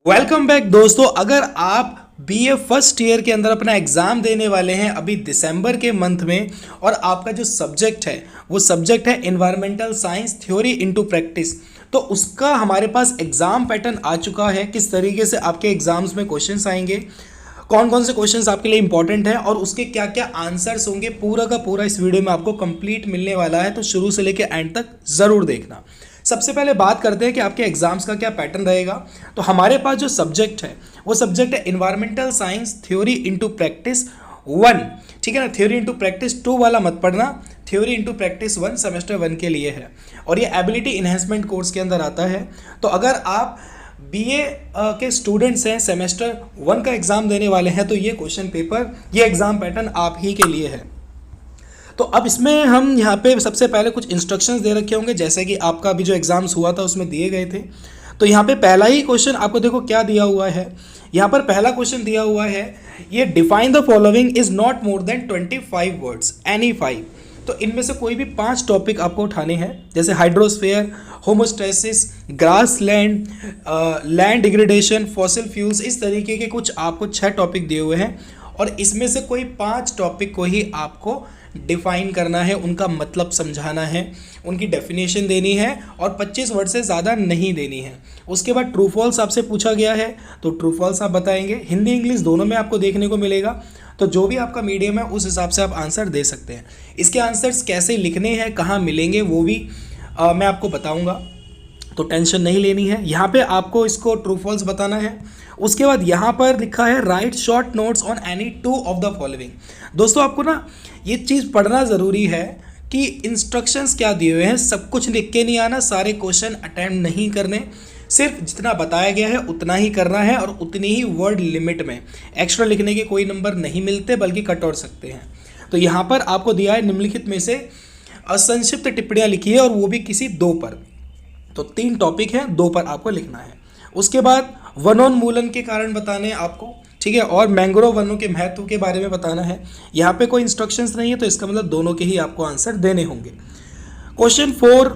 Welcome back दोस्तों। अगर आप बीए फर्स्ट ईयर के अंदर अपना एग्ज़ाम देने वाले हैं अभी दिसंबर के मंथ में, और आपका जो सब्जेक्ट है वो सब्जेक्ट है environmental science theory into practice, तो उसका हमारे पास एग्ज़ाम पैटर्न आ चुका है। किस तरीके से आपके एग्ज़ाम्स में क्वेश्चंस आएंगे, कौन कौन से क्वेश्चंस आपके लिए इंपॉर्टेंट हैं और उसके क्या क्या आंसर्स होंगे, पूरा का पूरा इस वीडियो में आपको कंप्लीट मिलने वाला है। तो शुरू से लेकर एंड तक ज़रूर देखना। सबसे पहले बात करते हैं कि आपके एग्जाम्स का क्या पैटर्न रहेगा। तो हमारे पास जो सब्जेक्ट है वो सब्जेक्ट है environmental science theory into practice 1, ठीक है ना। थ्योरी इनटू प्रैक्टिस 2 वाला मत पढ़ना, थ्योरी इनटू प्रैक्टिस 1 सेमेस्टर 1 के लिए है और ये एबिलिटी इन्हेंसमेंट कोर्स के अंदर आता है। तो अगर आप बीए के स्टूडेंट्स हैं, सेमेस्टर 1 का एग्ज़ाम देने वाले हैं, तो ये क्वेश्चन पेपर, ये एग्ज़ाम पैटर्न आप ही के लिए है। तो अब इसमें हम यहाँ पे सबसे पहले कुछ इंस्ट्रक्शंस दे रखे होंगे, जैसे कि आपका अभी जो एग्ज़ाम्स हुआ था उसमें दिए गए थे। तो यहाँ पे पहला ही क्वेश्चन आपको देखो क्या दिया हुआ है। यहाँ पर पहला क्वेश्चन दिया हुआ है, ये define the following is not more than 25 words, any 5। तो इनमें से कोई भी 5 टॉपिक आपको उठाने हैं, जैसे hydrosphere, homeostasis, grass land, land degradation, fossil fuels, इस तरीके के कुछ आपको 6 टॉपिक दिए हुए हैं और इसमें से कोई 5 टॉपिक को ही आपको डिफाइन करना है, उनका मतलब समझाना है, उनकी डेफिनेशन देनी है और 25 वर्ड से ज़्यादा नहीं देनी है। उसके बाद ट्रू फॉल्स आपसे पूछा गया है, तो ट्रू फॉल्स आप बताएंगे। हिंदी इंग्लिश दोनों में आपको देखने को मिलेगा, तो जो भी आपका मीडियम है उस हिसाब से आप आंसर दे सकते हैं। इसके आंसर्स कैसे लिखने हैं, कहाँ मिलेंगे, वो भी मैं आपको बताऊँगा, तो टेंशन नहीं लेनी है। यहाँ पे आपको इसको ट्रू फॉल्स बताना है। उसके बाद यहाँ पर लिखा है right short notes on any 2 of the following. दोस्तों आपको ना ये चीज़ पढ़ना ज़रूरी है कि इंस्ट्रक्शंस क्या दिए हुए हैं, सब कुछ लिख के नहीं आना, सारे क्वेश्चन अटेम्प्ट नहीं करने, सिर्फ जितना बताया गया है उतना ही करना है और उतनी ही वर्ड लिमिट में। एक्स्ट्रा लिखने के कोई नंबर नहीं मिलते, बल्कि कट और सकते हैं। तो यहाँ पर आपको दिया है निम्नलिखित में से असंक्षिप्त टिप्पणियाँ लिखी है और वो भी किसी 2 पर। तो 3 टॉपिक हैं, 2 पर आपको लिखना है। उसके बाद वनोन्मूलन के कारण बताने हैं आपको, ठीक है, और मैंग्रोव वनों के महत्व के बारे में बताना है। यहाँ पे कोई इंस्ट्रक्शंस नहीं है, तो इसका मतलब दोनों के ही आपको आंसर देने होंगे। क्वेश्चन 4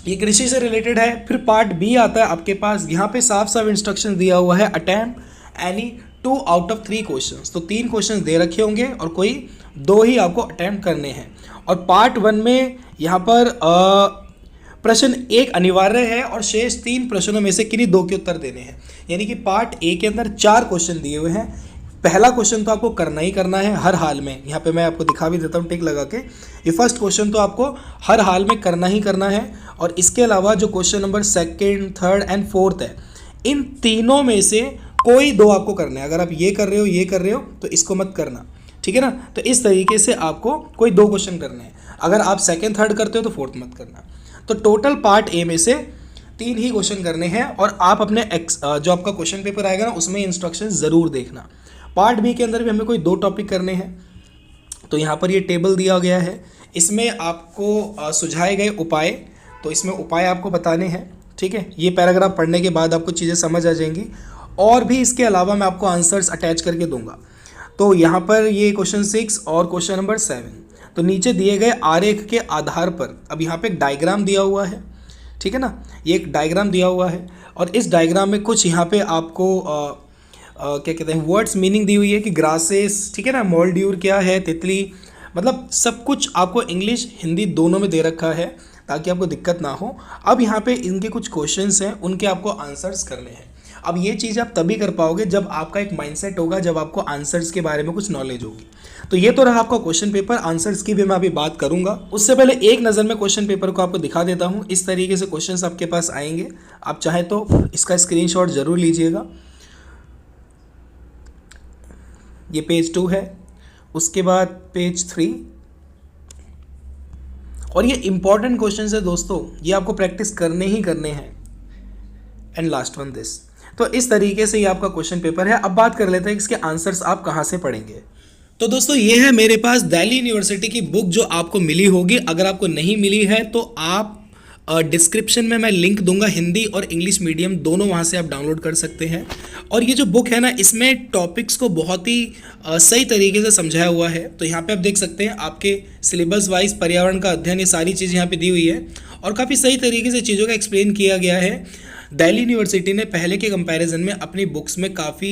ये कृषि से रिलेटेड है। फिर पार्ट बी आता है आपके पास, यहाँ पे साफ साफ इंस्ट्रक्शन दिया हुआ है, attempt any 2 out of 3 questions. तो 3 क्वेश्चन दे रखे होंगे और कोई 2 ही आपको अटेम्प्ट करने हैं। और पार्ट 1 में यहाँ पर प्रश्न 1 अनिवार्य है और शेष 3 प्रश्नों में से किन्हीं 2 के उत्तर देने हैं। यानी कि पार्ट ए के अंदर 4 क्वेश्चन दिए हुए हैं। पहला क्वेश्चन तो आपको करना ही करना है हर हाल में, यहाँ पे मैं आपको दिखा भी देता हूँ टिक लगा के। ये फर्स्ट क्वेश्चन तो आपको हर हाल में करना ही करना है। और इसके अलावा जो question number 2nd, 3rd and 4th है, इन तीनों में से कोई 2 आपको करना है। अगर आप ये कर रहे हो तो इसको मत करना, ठीक है ना। तो इस तरीके से आपको कोई 2 क्वेश्चन करने हैं। अगर आप 2nd, 3rd करते हो तो 4th मत करना। तो टोटल पार्ट ए में से 3 ही क्वेश्चन करने हैं और आप अपने जो आपका क्वेश्चन पेपर आएगा ना उसमें इंस्ट्रक्शन ज़रूर देखना। पार्ट बी के अंदर भी हमें कोई 2 टॉपिक करने हैं। तो यहाँ पर ये टेबल दिया गया है, इसमें आपको सुझाए गए उपाय, तो इसमें उपाय आपको बताने हैं, ठीक है। ये पैराग्राफ पढ़ने के बाद आपको चीज़ें समझ आ जाएंगी और भी इसके अलावा मैं आपको आंसर्स अटैच करके दूंगा। तो यहाँ पर ये क्वेश्चन 6 और क्वेश्चन नंबर 7, तो नीचे दिए गए आरेख के आधार पर, अब यहाँ पे एक डायग्राम दिया हुआ है, ठीक है ना। ये एक डायग्राम दिया हुआ है और इस डायग्राम में कुछ यहाँ पे आपको क्या कहते हैं वर्ड्स मीनिंग दी हुई है कि ग्रासेस, ठीक है ना, मोल्ड्यूर क्या है, तितली, मतलब सब कुछ आपको इंग्लिश हिंदी दोनों में दे रखा है ताकि आपको दिक्कत ना हो। अब यहाँ पे इनके कुछ क्वेश्चंस हैं, उनके आपको आंसर्स करने हैं। अब ये चीज़ आप तभी कर पाओगे जब आपका एक माइंडसेट होगा, जब आपको आंसर्स के बारे में कुछ नॉलेज होगी। तो ये तो रहा आपका क्वेश्चन पेपर, आंसर्स की भी मैं अभी बात करूंगा। उससे पहले एक नज़र में क्वेश्चन पेपर को आपको दिखा देता हूँ। इस तरीके से क्वेश्चंस आपके पास आएंगे, आप चाहे तो इसका स्क्रीनशॉट ज़रूर लीजिएगा। ये पेज 2 है, उसके बाद पेज 3, और ये इंपॉर्टेंट क्वेश्चंस है दोस्तों, ये आपको प्रैक्टिस करने ही करने हैं। And last one this. तो इस तरीके से ये आपका क्वेश्चन पेपर है। अब बात कर लेते हैं इसके आंसर्स आप कहाँ से पढ़ेंगे। तो दोस्तों ये है मेरे पास दिल्ली यूनिवर्सिटी की बुक जो आपको मिली होगी। अगर आपको नहीं मिली है तो आप डिस्क्रिप्शन में मैं लिंक दूंगा, हिंदी और इंग्लिश मीडियम दोनों, वहाँ से आप डाउनलोड कर सकते हैं। और ये जो बुक है ना, इसमें टॉपिक्स को बहुत ही सही तरीके से समझाया हुआ है। तो यहाँ पे आप देख सकते हैं आपके सिलेबस वाइज पर्यावरण का अध्ययन, ये सारी चीज़ यहाँ पे दी हुई है और काफ़ी सही तरीके से चीज़ों का एक्सप्लेन किया गया है। दिल्ली यूनिवर्सिटी ने पहले के कंपैरिजन में अपनी बुक्स में काफ़ी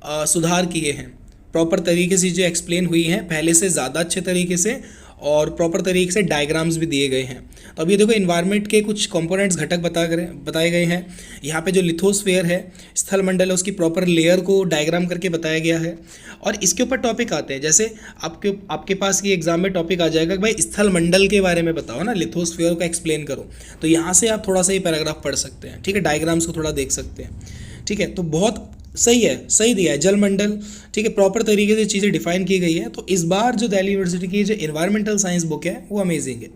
सुधार किए हैं, प्रॉपर तरीके से जो एक्सप्लेन हुई हैं पहले से ज़्यादा अच्छे तरीके से, और प्रॉपर तरीके से डायग्राम्स भी दिए गए हैं। तो अब ये देखो इन्वायरमेंट के कुछ कंपोनेंट्स घटक बताए गए हैं। यहाँ पे जो लिथोस्फेयर है, स्थल मंडल है, उसकी प्रॉपर लेयर को डायग्राम करके बताया गया है। और इसके ऊपर टॉपिक आते हैं, जैसे आपके पास ये एग्जाम में टॉपिक आ जाएगा कि भाई स्थल मंडल के बारे में बताओ ना, लिथोस्फेयर का एक्सप्लेन करो, तो यहाँ से आप थोड़ा सा ये पैराग्राफ पढ़ सकते हैं, ठीक है, डायग्राम्स को थोड़ा देख सकते हैं, ठीक है। तो बहुत सही है, सही दिया है जलमंडल, ठीक है, प्रॉपर तरीके से चीज़ें डिफाइन की गई है। तो इस बार जो दिल्ली यूनिवर्सिटी की जो इन्वायरमेंटल साइंस बुक है वो अमेजिंग है,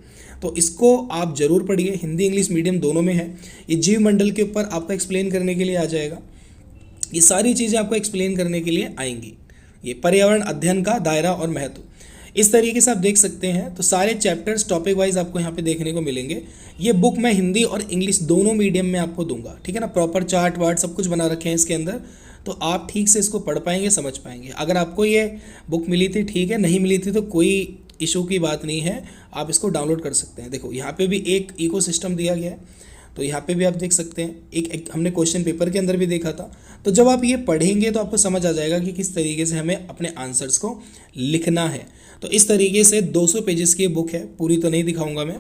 तो इसको आप ज़रूर पढ़िए, हिंदी इंग्लिश मीडियम दोनों में है। ये जीव मंडल के ऊपर आपको एक्सप्लेन करने के लिए आ जाएगा, ये सारी चीज़ें आपको एक्सप्लेन करने के लिए आएंगी। ये पर्यावरण अध्ययन का दायरा और महत्व, इस तरीके से आप देख सकते हैं। तो सारे चैप्टर्स टॉपिक वाइज आपको यहाँ पे देखने को मिलेंगे। ये बुक मैं हिंदी और इंग्लिश दोनों मीडियम में आपको दूंगा, ठीक है ना, प्रॉपर चार्ट वार्ट सब कुछ बना रखे हैं इसके अंदर, तो आप ठीक से इसको पढ़ पाएंगे, समझ पाएंगे। अगर आपको ये बुक मिली थी ठीक है, नहीं मिली थी तो कोई इशू की बात नहीं है, आप इसको डाउनलोड कर सकते हैं। देखो यहाँ पे भी एक इकोसिस्टम दिया गया है, तो यहाँ पे भी आप देख सकते हैं, एक हमने क्वेश्चन पेपर के अंदर भी देखा था। तो जब आप ये पढ़ेंगे तो आपको समझ आ जाएगा कि किस तरीके से हमें अपने आंसर्स को लिखना है। तो इस तरीके से 200 पेजेस की बुक है, पूरी तो नहीं दिखाऊंगा मैं,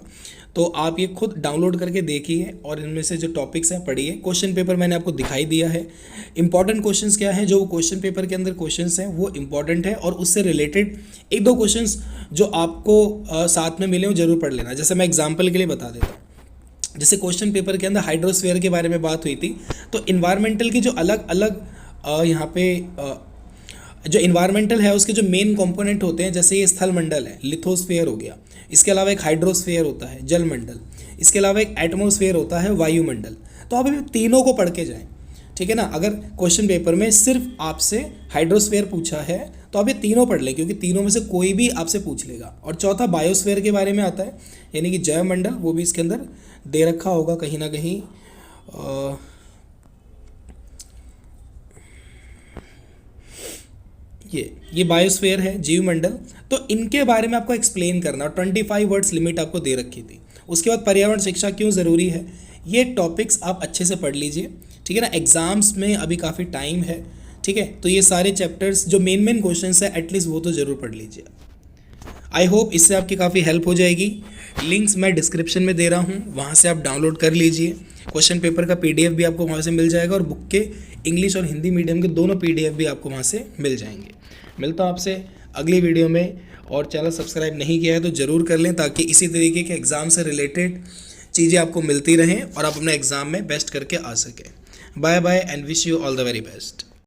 तो आप ये खुद डाउनलोड करके देखिए और इनमें से जो टॉपिक्स हैं पढ़िए। क्वेश्चन पेपर मैंने आपको दिखाई दिया है, इंपॉर्टेंट क्वेश्चंस क्या हैं, जो क्वेश्चन पेपर के अंदर क्वेश्चंस हैं वो इंपॉर्टेंट है, और उससे रिलेटेड एक दो क्वेश्चंस जो आपको साथ में मिले वो जरूर पढ़ लेना। जैसे मैं एग्जाम्पल के लिए बता देता हूँ, जैसे क्वेश्चन पेपर के अंदर हाइड्रोस्फीयर के बारे में बात हुई थी, तो इन्वायरमेंटल की जो अलग अलग यहाँ पे जो इन्वायरमेंटल है उसके जो मेन कंपोनेंट होते हैं, जैसे ये स्थल मंडल है, लिथोस्फीयर हो गया, इसके अलावा एक हाइड्रोस्फीयर होता है जलमंडल, इसके अलावा एक एटमॉस्फेयर होता है वायुमंडल। तो आप अभी तीनों को पढ़ के जाएं, ठीक है ना। अगर क्वेश्चन पेपर में सिर्फ आपसे हाइड्रोस्फीयर पूछा है तो आप ये तीनों पढ़ लें, क्योंकि तीनों में से कोई भी आपसे पूछ लेगा। और चौथा बायोस्फीयर के बारे में आता है, यानी कि जैवमंडल, वो भी इसके अंदर दे रखा होगा कहीं ना कहीं। ये बायोस्फीयर है, जीवमंडल, तो इनके बारे में आपको एक्सप्लेन करना, और 25 वर्ड्स लिमिट आपको दे रखी थी। उसके बाद पर्यावरण शिक्षा क्यों ज़रूरी है, ये टॉपिक्स आप अच्छे से पढ़ लीजिए, ठीक है ना। एग्जाम्स में अभी काफ़ी टाइम है, ठीक है, तो ये सारे चैप्टर्स जो मेन क्वेश्चंस है एटलीस्ट वो तो ज़रूर पढ़ लीजिए। आई होप इससे आपकी काफ़ी हेल्प हो जाएगी। लिंक्स मैं डिस्क्रिप्शन में दे रहा हूँ, वहाँ से आप डाउनलोड कर लीजिए। क्वेश्चन पेपर का PDF भी आपको वहाँ से मिल जाएगा, और बुक के इंग्लिश और हिंदी मीडियम के दोनों PDF भी आपको वहाँ से मिल जाएंगे। मिलता हूँ आपसे अगली वीडियो में, और चैनल सब्सक्राइब नहीं किया है तो ज़रूर कर लें, ताकि इसी तरीके के एग्ज़ाम से रिलेटेड चीज़ें आपको मिलती रहें और आप अपने एग्ज़ाम में बेस्ट करके आ सकें। Bye bye and wish you all the very best.